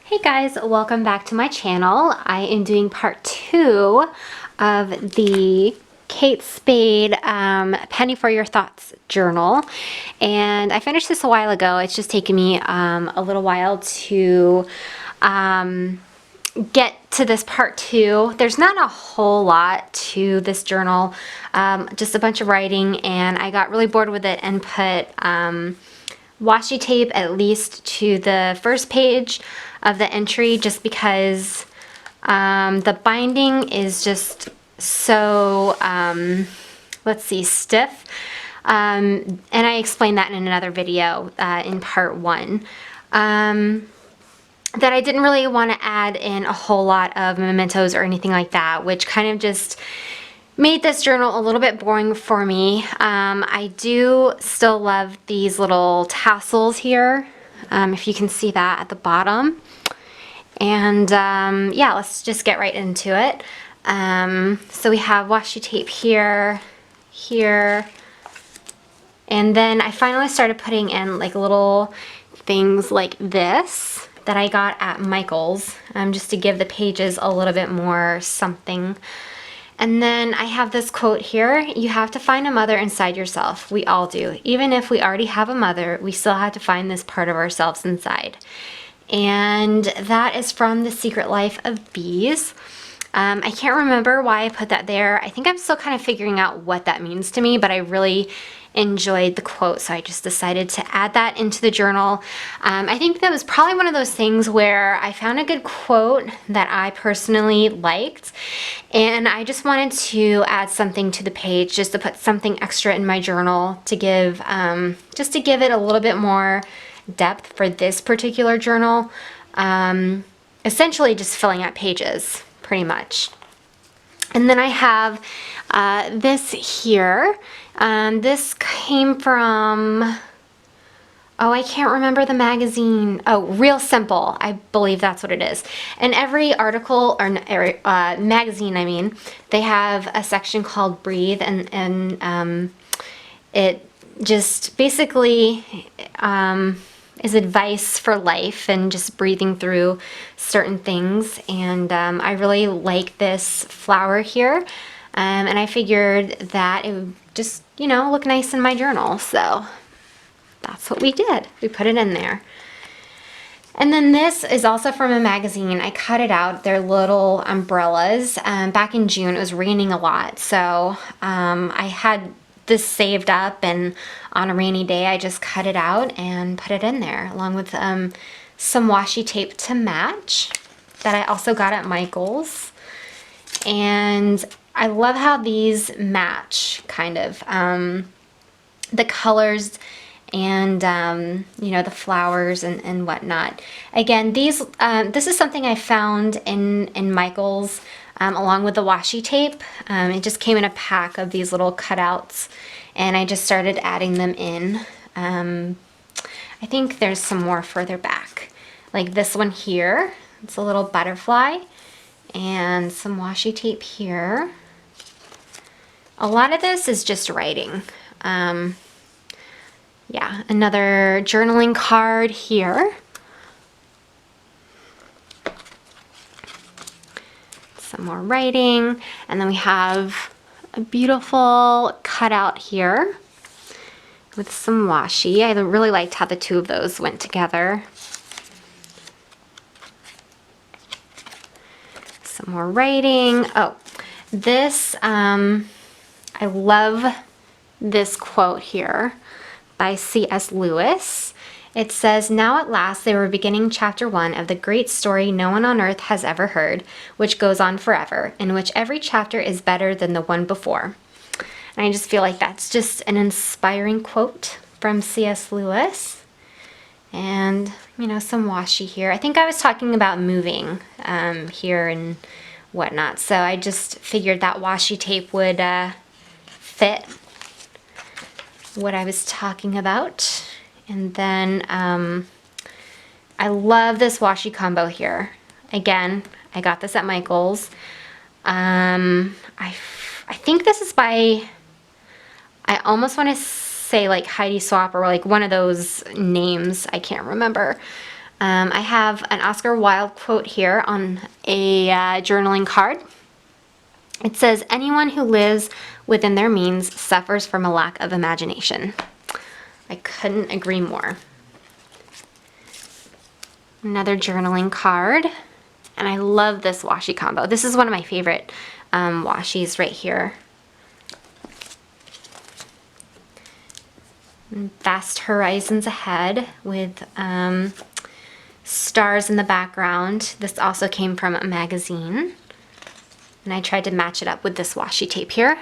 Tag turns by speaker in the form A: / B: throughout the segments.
A: Hey guys, welcome back to my channel. I am doing part 2 of the Kate Spade Penny for Your Thoughts journal. And I finished this a while ago. It's just taken me a little while to get to this part 2. There's not a whole lot to this journal, just a bunch of writing, and I got really bored with it and put washi tape at least to the first page of the entry, just because the binding is just so let's see, stiff, and I explained that in another video in part 1, that I didn't really want to add in a whole lot of mementos or anything like that, which kind of just made this journal a little bit boring for me. I do still love these little tassels here, if you can see that at the bottom. And yeah, let's just get right into it. So we have washi tape here, here, and then I finally started putting in like little things like this that I got at Michael's, just to give the pages a little bit more something. And then I have this quote here: you have to find a mother inside yourself. We all do. Even if we already have a mother, we still have to find this part of ourselves inside. And that is from The Secret Life of Bees. I can't remember why I put that there. I think I'm still kind of figuring out what that means to me, but I really enjoyed the quote, so I just decided to add that into the journal. I think that was probably one of those things where I found a good quote that I personally liked, and I just wanted to add something to the page, just to put something extra in my journal to give, just to give it a little bit more depth for this particular journal. Essentially just filling out pages, pretty much. And then I have this here. This came from, oh, I can't remember the magazine. Oh, Real Simple, I believe that's what it is. And every article, or magazine, I mean, they have a section called Breathe, and it just basically is advice for life and just breathing through certain things. And I really like this flower here, and I figured that it would just, you know, look nice in my journal, so that's what we did. We put it in there. And then this is also from a magazine. I cut it out. They're little umbrellas. Back in June, it was raining a lot, so I had this saved up, and on a rainy day I just cut it out and put it in there, along with some washi tape to match that I also got at Michael's. And I love how these match, kind of, the colors and you know, the flowers and whatnot. Again, these this is something I found in Michael's, along with the washi tape. It just came in a pack of these little cutouts, and I just started adding them in. I think there's some more further back, like this one here. It's a little butterfly, and some washi tape here. A lot of this is just writing. Yeah, another journaling card here. Some more writing, and then we have a beautiful cutout here with some washi. I really liked how the two of those went together. Some more writing. Oh, this, I love this quote here by C.S. Lewis. It says, "Now at last they were beginning chapter 1 of the great story no one on earth has ever heard, which goes on forever, in which every chapter is better than the one before." And I just feel like that's just an inspiring quote from C.S. Lewis. And, you know, some washi here. I think I was talking about moving here and whatnot, so I just figured that washi tape would fit what I was talking about. And then I love this washi combo here. Again, I got this at Michael's. I think this is by, I almost want to say like Heidi Swap, or like one of those names, I can't remember. I have an Oscar Wilde quote here on a journaling card. It says, "Anyone who lives within their means suffers from a lack of imagination." I couldn't agree more. Another journaling card. And I love this washi combo. This is one of my favorite washis right here. Vast horizons ahead with stars in the background. This also came from a magazine. And I tried to match it up with this washi tape here.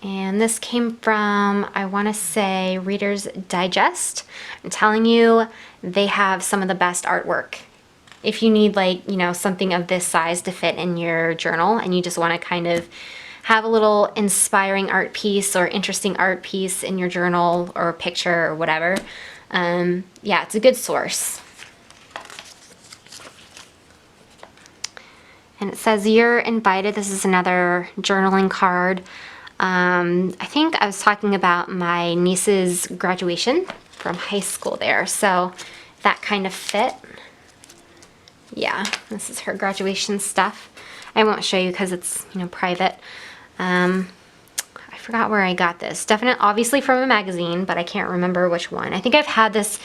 A: And this came from, I want to say, Reader's Digest. I'm telling you, they have some of the best artwork. If you need, like, you know, something of this size to fit in your journal and you just want to kind of have a little inspiring art piece or interesting art piece in your journal or picture or whatever, yeah, it's a good source. And it says, "You're invited." This is another journaling card. I think I was talking about my niece's graduation from high school there, so that kind of fit. Yeah, this is her graduation stuff. I won't show you because it's, you know, private. I forgot where I got this. Definitely, obviously from a magazine, but I can't remember which one. I think I've had this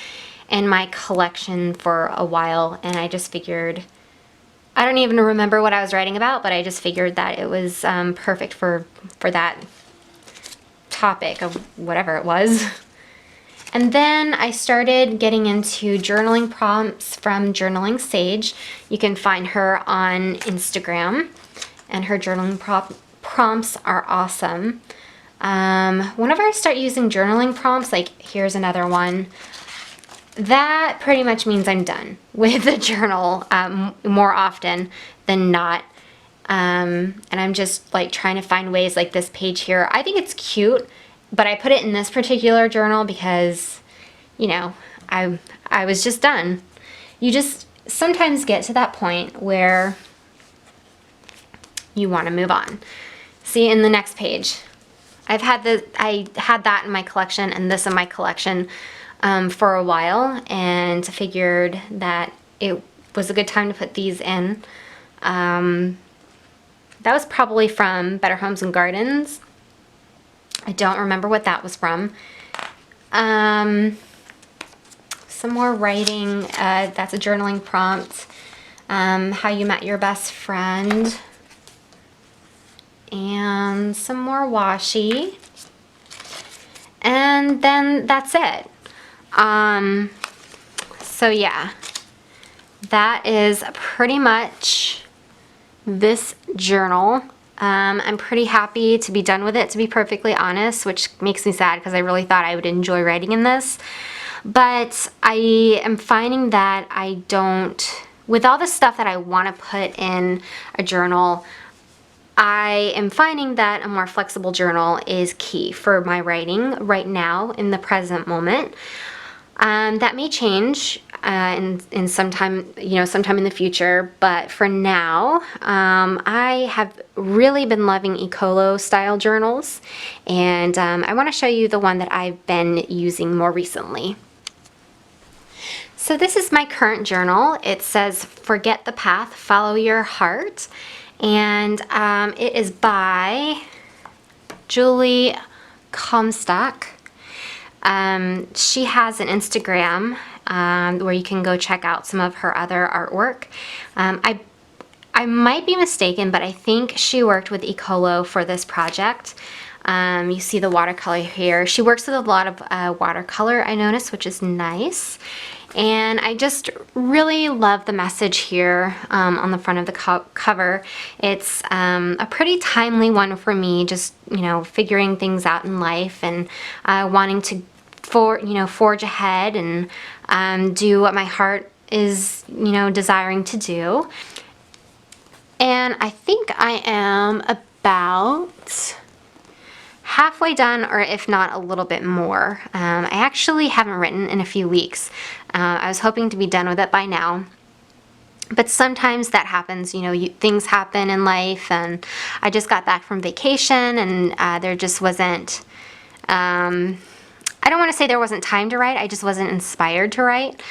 A: in my collection for a while, and I just figured, I don't even remember what I was writing about, but I just figured that it was perfect for that topic of whatever it was. And then I started getting into journaling prompts from Journaling Sage. You can find her on Instagram, and her journaling prompts are awesome. Whenever I start using journaling prompts, like here's another one, that pretty much means I'm done with the journal more often than not. And I'm just like trying to find ways, like this page here. I think it's cute, but I put it in this particular journal because, you know, I was just done. You just sometimes get to that point where you want to move on. See, in the next page, I had that in my collection and this in my collection for a while, and figured that it was a good time to put these in. That was probably from Better Homes and Gardens. I don't remember what that was from. Some more writing. That's a journaling prompt. How You Met Your Best Friend. And some more washi. And then that's it. So yeah, that is pretty much this journal. I'm pretty happy to be done with it, to be perfectly honest, which makes me sad because I really thought I would enjoy writing in this. But I am finding that I don't, with all the stuff that I want to put in a journal, I am finding that a more flexible journal is key for my writing right now in the present moment. That may change in sometime in the future, but for now, I have really been loving Ecolo style journals, and I want to show you the one that I've been using more recently. So this is my current journal. It says, "Forget the path, follow your heart," and it is by Julie Comstock. She has an Instagram where you can go check out some of her other artwork. I might be mistaken, but I think she worked with Ecolo for this project. You see the watercolor here. She works with a lot of watercolor, I noticed, which is nice. And I just really love the message here on the front of the cover. It's a pretty timely one for me, just, you know, figuring things out in life and wanting to forge ahead and do what my heart is, you know, desiring to do. And I think I am about halfway done, or if not a little bit more. I actually haven't written in a few weeks. I was hoping to be done with it by now, but sometimes that happens, you know, things happen in life, and I just got back from vacation, and there just wasn't, I don't want to say there wasn't time to write, I just wasn't inspired to write.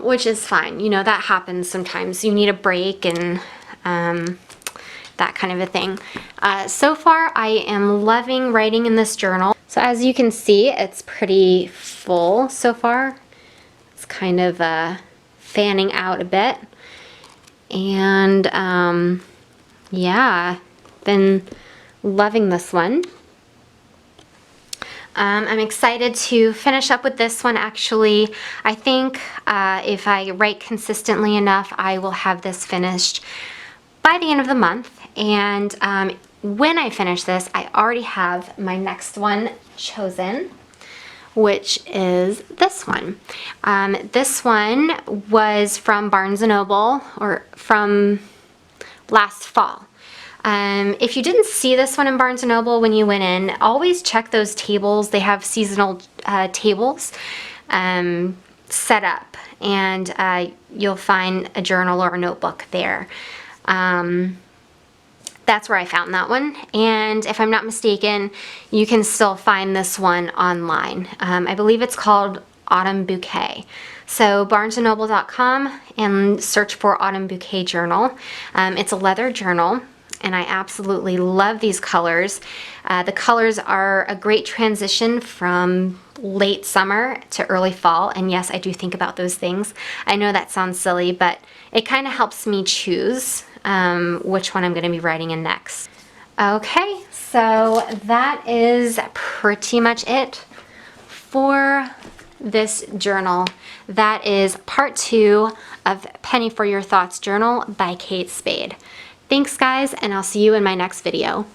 A: Which is fine, you know, that happens sometimes. You need a break and that kind of a thing. So far, I am loving writing in this journal. So as you can see, it's pretty full so far. It's kind of fanning out a bit. And yeah, been loving this one. I'm excited to finish up with this one actually. I think if I write consistently enough, I will have this finished by the end of the month. And when I finish this, I already have my next one chosen, which is this one. This one was from Barnes & Noble, or from last fall. If you didn't see this one in Barnes & Noble when you went in, always check those tables. They have seasonal tables set up, and you'll find a journal or a notebook there. That's where I found that one, and if I'm not mistaken, you can still find this one online. I believe it's called Autumn Bouquet. So barnesandnoble.com and search for Autumn Bouquet Journal. It's a leather journal, and I absolutely love these colors. The colors are a great transition from late summer to early fall, and yes, I do think about those things. I know that sounds silly, but it kind of helps me choose which one I'm going to be writing in next. Okay, so that is pretty much it for this journal. That is part 2 of Penny for Your Thoughts journal by Kate Spade. Thanks guys, and I'll see you in my next video.